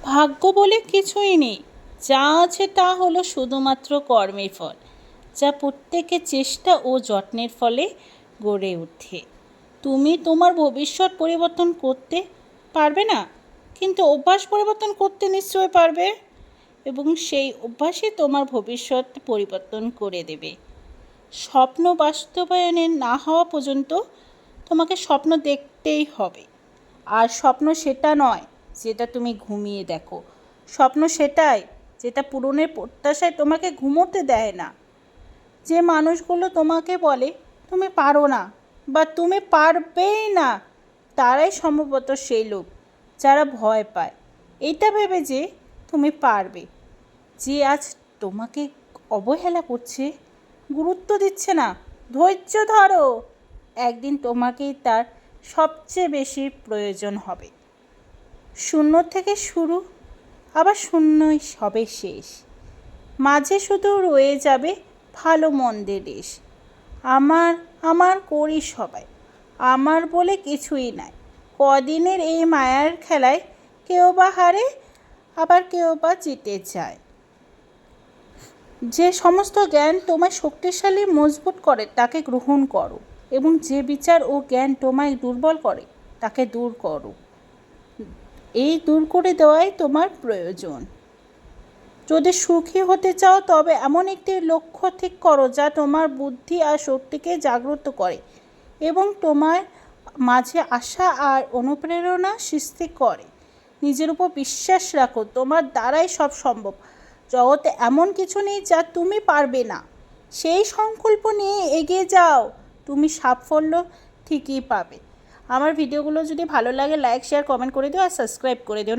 ভাগ্য বলে কিছুই নেই, যা আছে তা হলো শুধুমাত্র কর্মের ফল, যা প্রত্যেকের চেষ্টা ও যত্নের ফলে গড়ে ওঠে। তুমি তোমার ভবিষ্যৎ পরিবর্তন করতে পারবে না, কিন্তু অভ্যাস পরিবর্তন করতে নিশ্চয়ই পারবে, এবং সেই অভ্যাসই তোমার ভবিষ্যৎ পরিবর্তন করে দেবে। স্বপ্ন বাস্তবায়নের না হওয়া পর্যন্ত তোমাকে স্বপ্ন দেখতেই হবে। আর স্বপ্ন সেটা নয় যেটা তুমি ঘুমিয়ে দেখো, স্বপ্ন সেটাই যেটা পূরণের প্রত্যাশায় তোমাকে ঘুমোতে দেয় না। যে মানুষগুলো তোমাকে বলে তুমি পারো না বা তুমি পারবেই না, তারাই সম্ভবত সেই লোক যারা ভয় পায় এটা ভেবে যে তুমি পারবে। যে আজ তোমাকে অবহেলা করছে, গুরুত্ব দিচ্ছে না, ধৈর্য ধরো, একদিন তোমাকেই তার সবচেয়ে বেশি প্রয়োজন হবে। শূন্য থেকে শুরু, আবার শূন্যই হবে শেষ, মাঝে শুধু রয়ে যাবে ভালো মন্দের রেশ। আমার আমার করি সবাই, আমার বলে কিছুই নাই। কদিনের এই মায়ার খেলায় কেউ বা হারে, আবার কেউ বা জিতে যায়। যে সমস্ত জ্ঞান তোমায় শক্তিশালী মজবুত করে তাকে গ্রহণ করো, এবং যে বিচার ও জ্ঞান তোমায় দুর্বল করে তাকে দূর করো। এই দূর করে দেওয়াই তোমার প্রয়োজন। যদি সুখী হতে চাও তবে এমন একটি লক্ষ্য ঠিক করো যা তোমার বুদ্ধি আর শক্তিকে জাগ্রত করে এবং তোমার মাঝে আশা আর অনুপ্রেরণা সৃষ্টি করে। নিজের উপর বিশ্বাস রাখো, তোমার দ্বারাই সব সম্ভব। জগতে এমন কিছু নেই যা তুমি পারবে না। সেই সংকল্প নিয়ে এগিয়ে যাও, তুমি সাফল্য ঠিকই পাবে। আমার ভিডিওগুলো যদি ভালো লাগে লাইক শেয়ার কমেন্ট করে দিও আর সাবস্ক্রাইব করে দিও।